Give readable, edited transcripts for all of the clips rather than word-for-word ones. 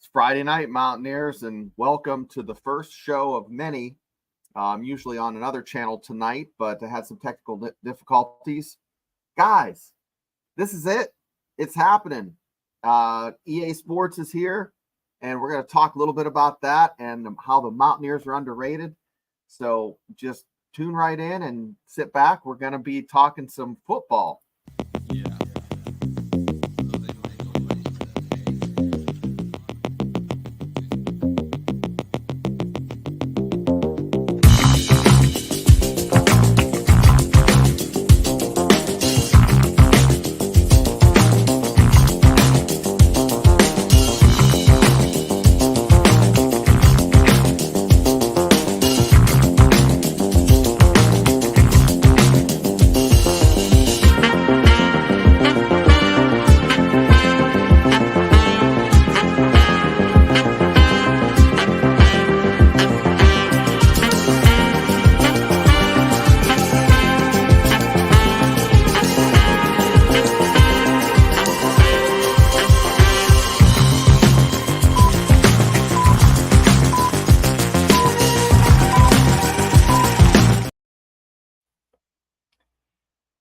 It's Friday night, Mountaineers, and welcome to the first show of many. I'm usually on another channel tonight, but I had some technical difficulties. Guys, this is it. It's happening. EA Sports is here, and we're going to talk a little bit about that and how the Mountaineers are underrated. So just tune right in and sit back. We're going to be talking some football. Yeah.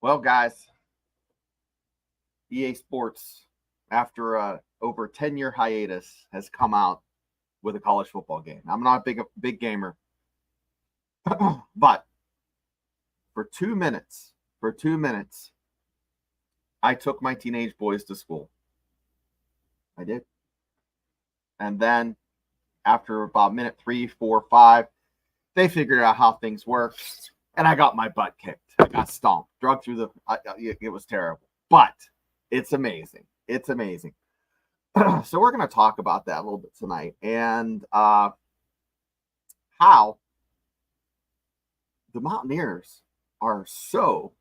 Well, guys, EA Sports, after over a 10-year hiatus, has come out with a college football game. I'm not a big gamer, but for 2 minutes, I took my teenage boys to school. I did. And then after about minute 3, 4, 5, they figured out how things work, and I got my butt kicked. I got stomped, drugged through it was terrible, but it's amazing. It's amazing. So we're going to talk about that a little bit tonight, and how the Mountaineers are so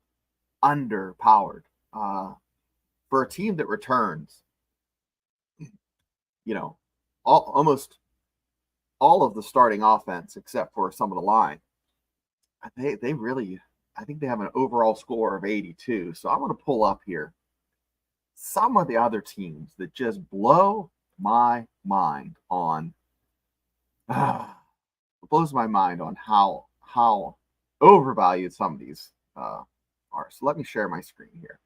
underpowered for a team that returns, almost all of the starting offense except for some of the line. They really, I think they have an overall score of 82. So I'm going to pull up here some of the other teams that just blow my mind on blows my mind on how overvalued some of these are. So let me share my screen here.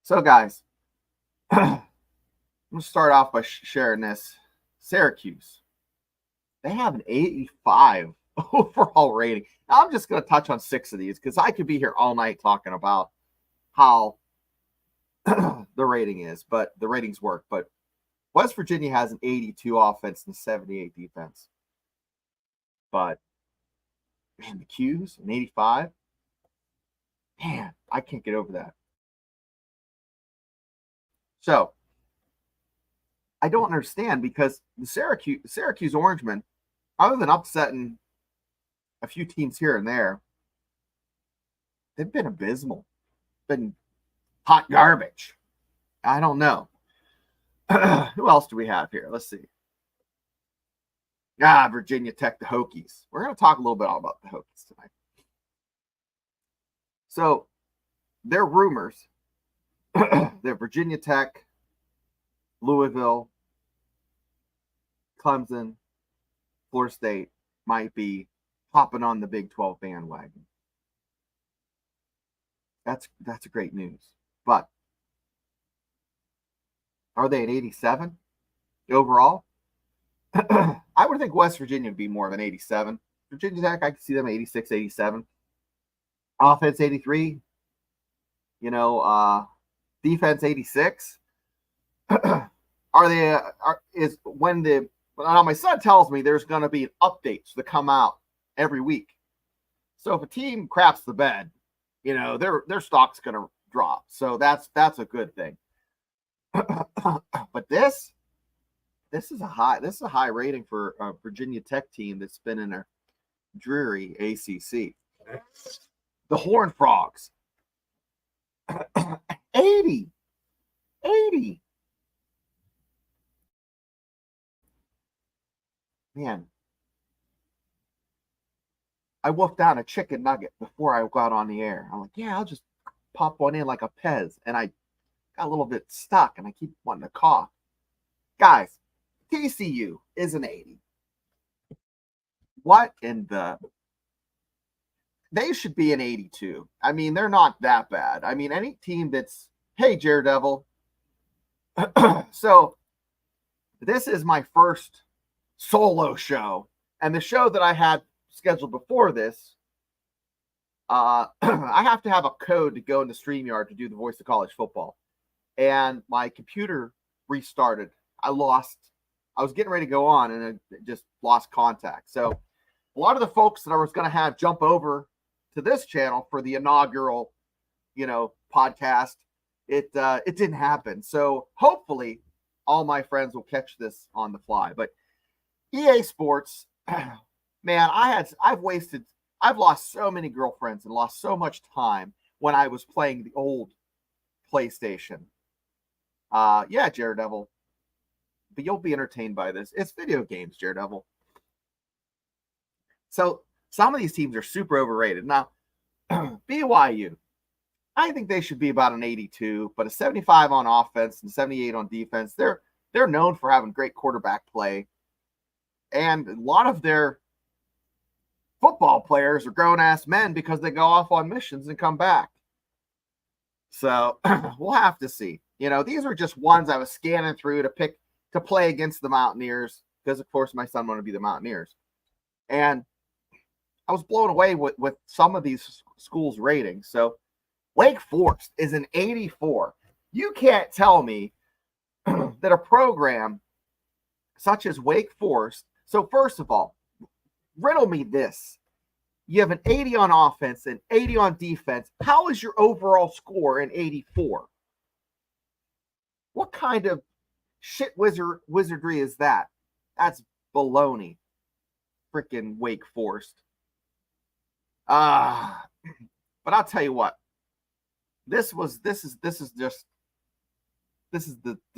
So guys, I'm going to start off by sharing this. Syracuse, they have an 85 overall rating. Now, I'm just going to touch on 6 of these because I could be here all night talking about how the rating is, but the ratings work. But West Virginia has an 82 offense and 78 defense. But man, the Q's an 85. Man, I can't get over that. So I don't understand because the Syracuse Orangemen, other than upsetting a few teams here and there, they've been abysmal, been hot garbage. I don't know. Who else do we have here? Let's see. Virginia Tech, the Hokies. We're going to talk a little bit all about the Hokies tonight. So there are rumors that Virginia Tech, Louisville, Clemson, Florida State might be hopping on the Big 12 bandwagon. That's great news. But are they at 87 overall? I would think West Virginia would be more than 87. Virginia Tech, I could see them 86, 87. Offense 83. Defense 86. Now my son tells me there's going to be updates that come out every week. So if a team craps the bed, their stock's going to drop. So that's a good thing. But this is a high rating for a Virginia Tech team that's been in a dreary ACC. The Horned Frogs, 80. Man, I wolfed down a chicken nugget before I got on the air. I'm like, yeah, I'll just pop one in like a Pez. And I got a little bit stuck and I keep wanting to cough. Guys, TCU is an 80. What in the? They should be an 82. I mean, they're not that bad. I mean, any team that's, hey, Daredevil. So this is my first solo show. And the show that I had scheduled before this, I have to have a code to go into StreamYard to do the voice of college football. And my computer restarted. I was getting ready to go on and I just lost contact. So a lot of the folks that I was going to have jump over to this channel for the inaugural, podcast, it didn't happen. So hopefully all my friends will catch this on the fly. But EA Sports, man, I've lost so many girlfriends and lost so much time when I was playing the old PlayStation. Yeah, Daredevil. But you'll be entertained by this. It's video games, Daredevil. So some of these teams are super overrated. Now, BYU, I think they should be about an 82, but a 75 on offense and 78 on defense. They're known for having great quarterback play. And a lot of their football players are grown-ass men because they go off on missions and come back. So we'll have to see. These were just ones I was scanning through to pick to play against the Mountaineers because, of course, my son wanted to be the Mountaineers. And I was blown away with some of these schools' ratings. So Wake Forest is an 84. You can't tell me that a program such as Wake Forest. So first of all, riddle me this. You have an 80 on offense and 80 on defense. How is your overall score an 84? What kind of shit wizardry is that? That's baloney. Freaking Wake Forest. But I'll tell you what. This is the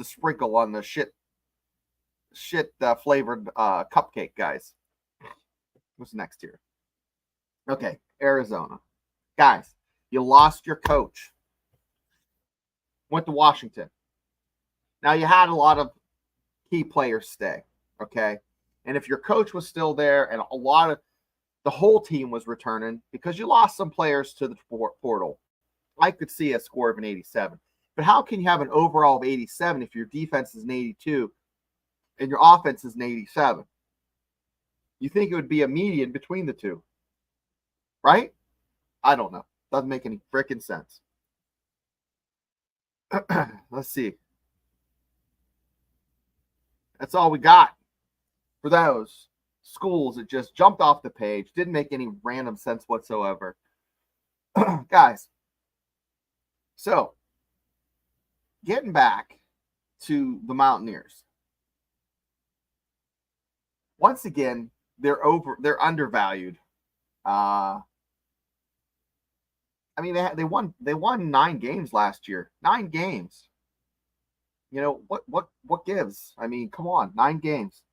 sprinkle on the shit flavored cupcake, guys. What's next here? Okay, Arizona. Guys, you lost your coach. Went to Washington. Now, you had a lot of key players stay, okay? And if your coach was still there and the whole team was returning because you lost some players to the portal, I could see a score of an 87. But how can you have an overall of 87 if your defense is an 82 and your offense is an 87? You think it would be a median between the two, right? I don't know. Doesn't make any freaking sense. Let's see. That's all we got for those schools that just jumped off the page. Didn't make any random sense whatsoever. Guys, so getting back to the Mountaineers. Once again, they're undervalued. I mean, they won 9 games last year. 9 games. What gives? I mean, come on, 9 games.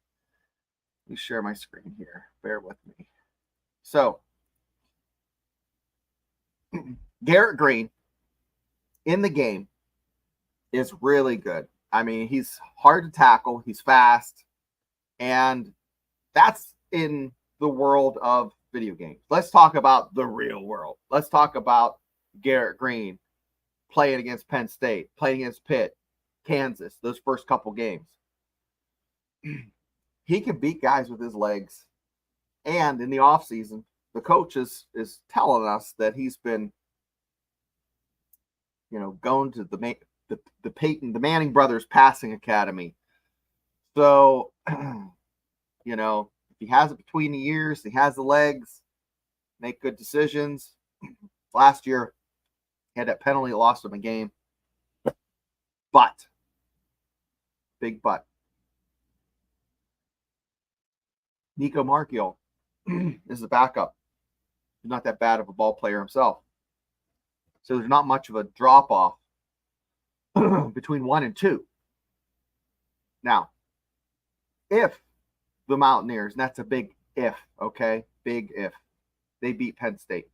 Let me share my screen here. Bear with me. So, Garrett Greene in the game is really good. I mean, he's hard to tackle. He's fast. And that's in the world of video games. Let's talk about the real world. Let's talk about Garrett Greene playing against Penn State, playing against Pitt, Kansas, those first couple games. He can beat guys with his legs. And in the offseason, the coach is telling us that he's been, going to the Manning Brothers Passing Academy. So, if he has it between the ears, he has the legs, make good decisions. Last year, he had that penalty that lost him a game. But, big but, Nico Marchiol is the backup. He's not that bad of a ball player himself. So there's not much of a drop-off between 1 and 2. Now, if the Mountaineers, and that's a big if, okay? Big if. They beat Penn State.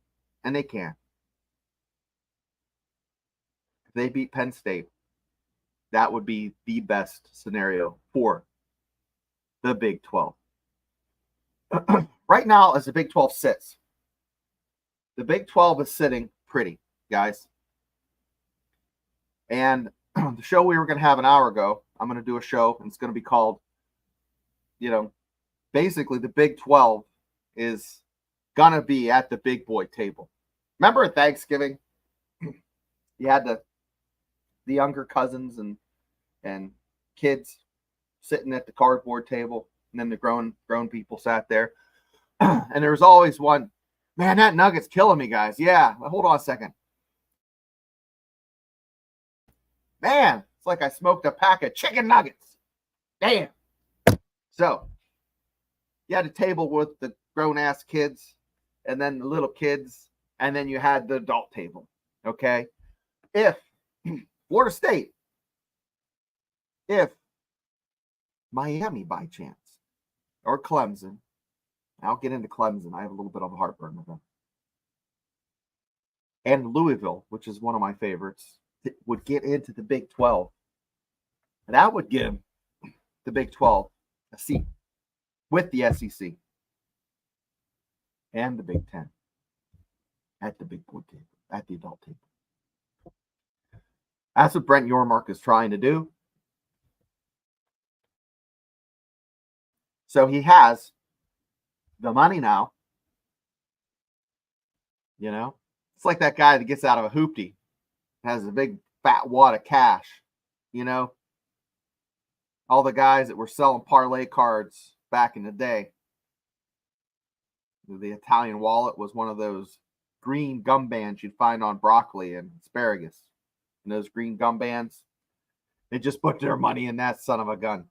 And they can. If they beat Penn State, that would be the best scenario for the Big 12. Right now, as the Big 12 sits, the Big 12 is sitting pretty, guys. And the show we were going to have an hour ago, I'm going to do a show, and it's going to be called, basically the Big 12 is going to be at the big boy table. Remember at Thanksgiving, you had the younger cousins and kids sitting at the cardboard table, and then the grown people sat there. And there was always one, man, that nugget's killing me, guys. Yeah, hold on a second. Man, it's like I smoked a pack of chicken nuggets. Damn. So, you had a table with the grown-ass kids, and then the little kids, and then you had the adult table, okay? If Florida State, if Miami by chance, or Clemson, I'll get into Clemson. I have a little bit of a heartburn with them. And Louisville, which is one of my favorites, would get into the Big 12. And that would give the Big 12 a seat with the SEC and the Big 10 at the big boy table, at the adult table. That's what Brent Yormark is trying to do. So he has the money now. It's like that guy that gets out of a hoopty, has a big fat wad of cash. All the guys that were selling parlay cards back in the day. The Italian wallet was one of those green gum bands you'd find on broccoli and asparagus. And those green gum bands, they just put their money in that son of a gun. And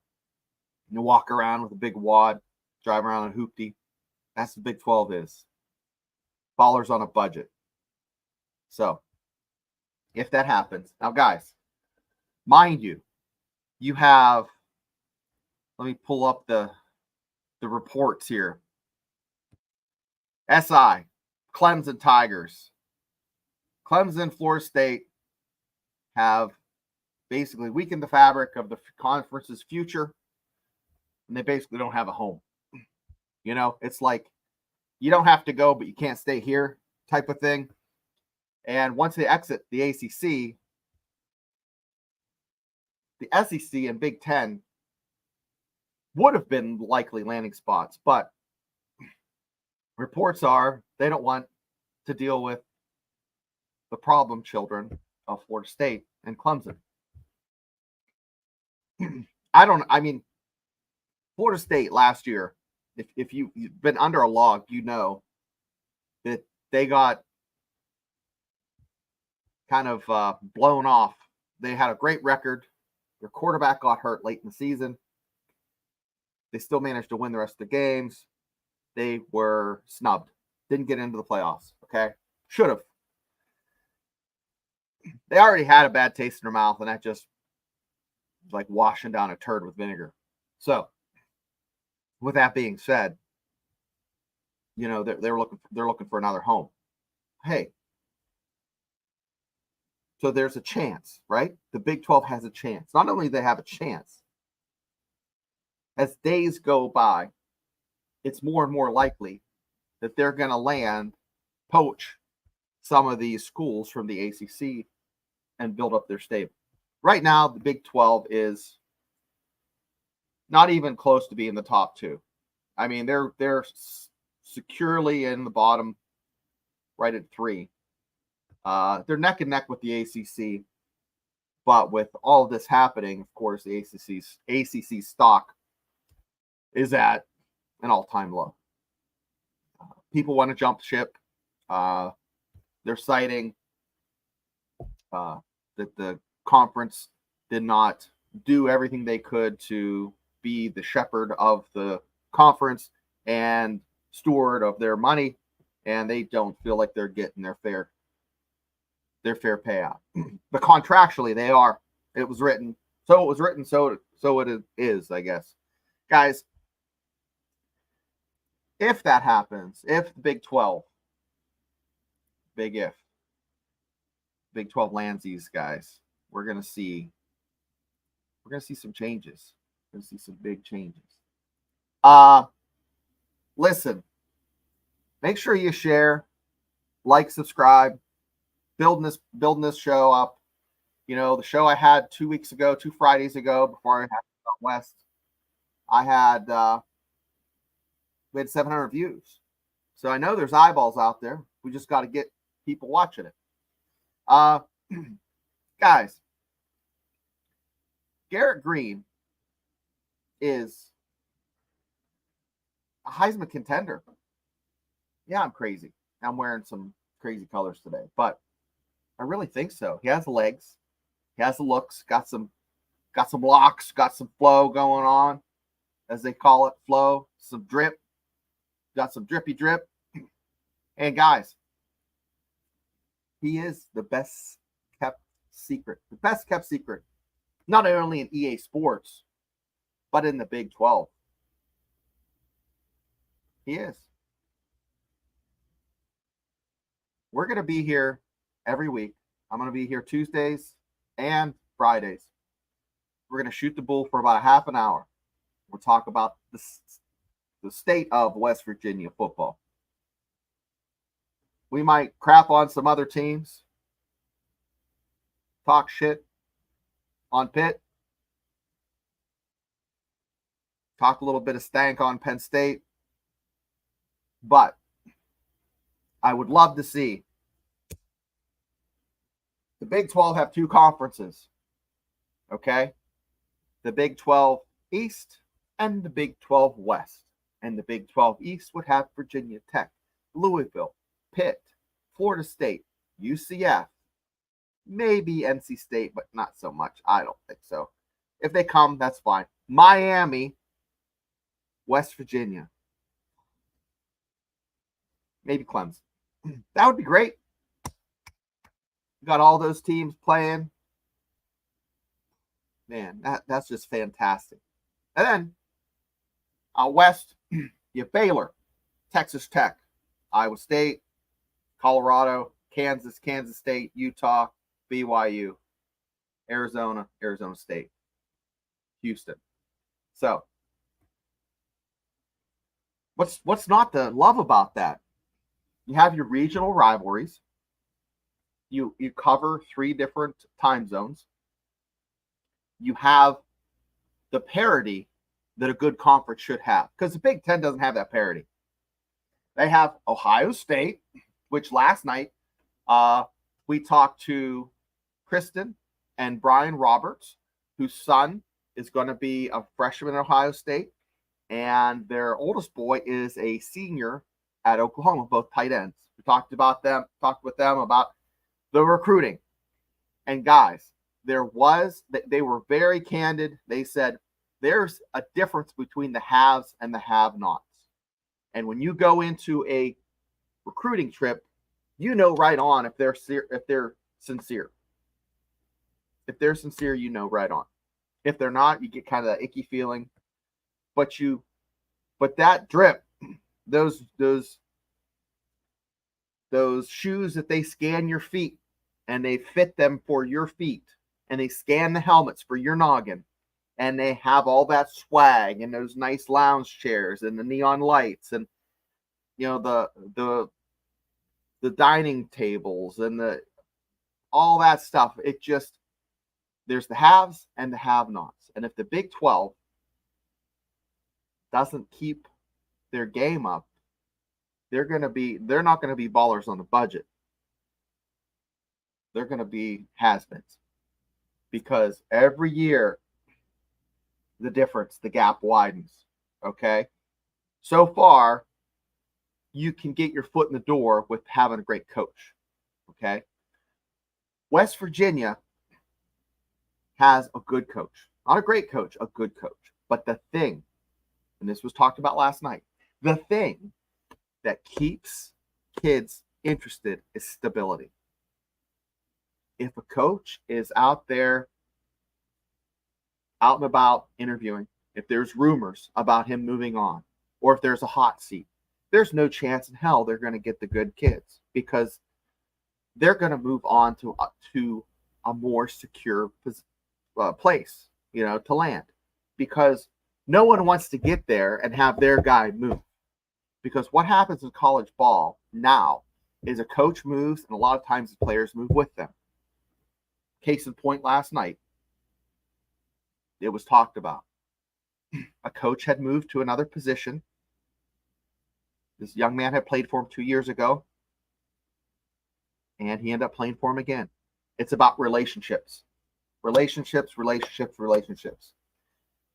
you walk around with a big wad, drive around on a hoopty. That's the Big 12 is. Ballers on a budget. So, if that happens. Now, guys, mind you, you have, let me pull up the reports here. SI, Clemson Tigers. Clemson, Florida State have basically weakened the fabric of the conference's future, and they basically don't have a home. It's like you don't have to go, but you can't stay here type of thing. And once they exit the ACC, the SEC and Big 10 would have been likely landing spots, but reports are they don't want to deal with the problem children of Florida State and Clemson. Florida State last year, if you've been under a log, you know that they got kind of blown off. They had a great record. Their quarterback got hurt late in the season. They still managed to win the rest of the games. They were snubbed. Didn't get into the playoffs, okay? Should have. They already had a bad taste in their mouth, and that just was like washing down a turd with vinegar. So, with that being said, they're looking for another home. Hey, so there's a chance, right? The Big 12 has a chance. Not only do they have a chance, as days go by, it's more and more likely that they're going to poach some of these schools from the ACC and build up their stable. Right now, the Big 12 is not even close to being the top two. I mean, they're securely in the bottom, right at 3. They're neck and neck with the ACC, but with all of this happening, of course, the ACC stock is at an all-time low. People want to jump ship. They're citing that the conference did not do everything they could to be the shepherd of the conference and steward of their money, and they don't feel like they're getting their fair payout. But contractually, they are. It was written, so it was written, so it is, I guess. Guys, if that happens, if the Big 12, Big 12 lands these guys, we're going to see We're going to see some changes. We're going to see some big changes. Listen, make sure you share, like, subscribe, building this show up. You know, the show I had 2 weeks ago, 2 Fridays ago, before I had West, we had 700 views. So I know there's eyeballs out there. We just got to get people watching it. Guys, Garrett Greene is a Heisman contender. Yeah, I'm crazy. I'm wearing some crazy colors today, but I really think so. He has the legs. He has the looks. Got some locks. Got some flow going on, as they call it, flow. Some drip. Got some drippy drip. And guys, he is the best kept secret. The best kept secret, not only in EA Sports, but in the Big 12. He is. We're going to be here every week. I'm going to be here Tuesdays and Fridays. We're going to shoot the bull for about a half an hour. We'll talk about the state of West Virginia football. We might crap on some other teams, talk shit on Pitt, talk a little bit of stank on Penn State, but I would love to see the Big 12 have 2 conferences, okay? The Big 12 East and the Big 12 West. And the Big 12 East would have Virginia Tech, Louisville, Pitt, Florida State, UCF, maybe NC State, but not so much. I don't think so. If they come, that's fine. Miami, West Virginia, maybe Clemson. That would be great. Got all those teams playing. Man, that's just fantastic. And then out west, you have Baylor, Texas Tech, Iowa State, Colorado, Kansas, Kansas State, Utah, BYU, Arizona, Arizona State, Houston. So what's not to love about that? You have your regional rivalries. You cover 3 different time zones. You have the parity that a good conference should have, because the Big Ten doesn't have that parity. They have Ohio State, which last night we talked to Kristen and Brian Roberts, whose son is going to be a freshman at Ohio State, and their oldest boy is a senior at Oklahoma, both tight ends. We talked with them about the recruiting. And guys, they were very candid. They said there's a difference between the haves and the have-nots. And when you go into a recruiting trip, you know right on if they're sincere. If they're sincere, you know right on. If they're not, you get kind of that icky feeling. But that drip, those shoes that they scan your feet and they fit them for your feet, and they scan the helmets for your noggin, and they have all that swag and those nice lounge chairs and the neon lights and the dining tables and all that stuff. It just, there's the haves and the have-nots. And if the Big 12 doesn't keep their game up, they're not going to be ballers on the budget. They're going to be has-beens, because every year the gap widens. Okay. So far, you can get your foot in the door with having a great coach. Okay. West Virginia has a good coach, not a great coach, a good coach. But the thing, and this was talked about last night, the thing that keeps kids interested is stability. If a coach is out there, out and about interviewing, if there's rumors about him moving on, or if there's a hot seat, there's no chance in hell they're going to get the good kids, because they're going to move on to a more secure place. to land, because no one wants to get there and have their guy move. Because what happens in college ball now is a coach moves, and a lot of times the players move with them. Case in point, last night, it was talked about. A coach had moved to another position. This young man had played for him 2 years ago, and he ended up playing for him again. It's about relationships. Relationships.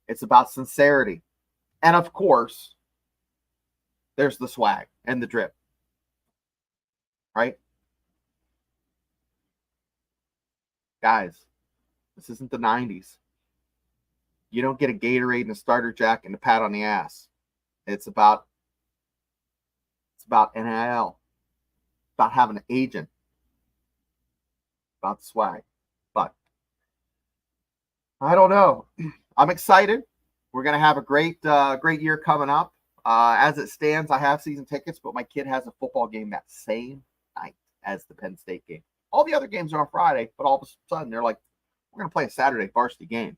It's about sincerity. And of course, there's the swag and the drip. Right? Guys, this isn't the 90s. You don't get a Gatorade and a starter jack and a pat on the ass. It's about NIL. About having an agent. About the swag. But I don't know. I'm excited. We're going to have a great year coming up. As it stands, I have season tickets, but my kid has a football game that same night as the Penn State game. All the other games are on Friday, but all of a sudden they're like, we're going to play a Saturday varsity game.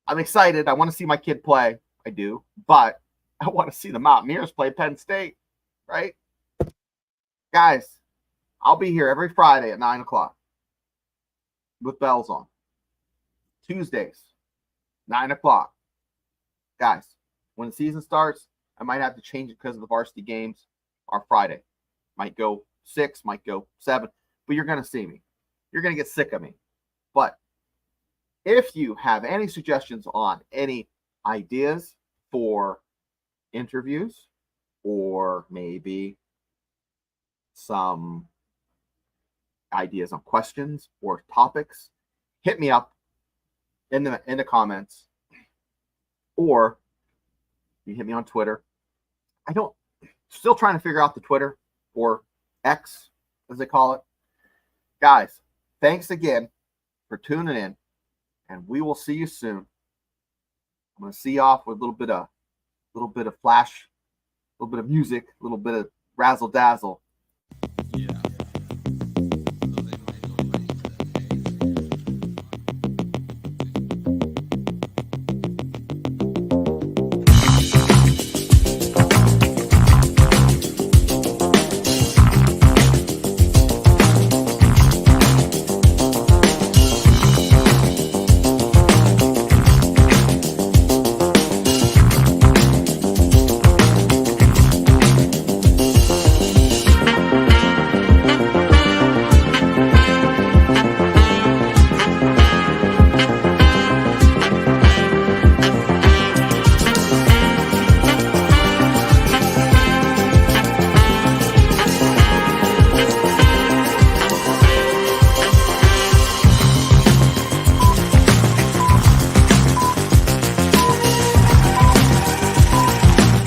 I'm excited. I want to see my kid play. I do. But I want to see the Mountaineers play Penn State, right? Guys, I'll be here every Friday at 9 o'clock with bells on. Tuesdays, 9 o'clock. Guys, when the season starts, I might have to change it because of the varsity games are Friday. Might go 6, might go 7, but you're going to see me. You're going to get sick of me. But if you have any suggestions on any ideas for interviews, or maybe some ideas on questions or topics, hit me up in the comments, or you hit me on Twitter. Still trying to figure out the Twitter, or X as they call it. Guys, thanks again for tuning in, and we will see you soon. I'm going to see you off with a little bit of flash, a little bit of music, a little bit of razzle dazzle.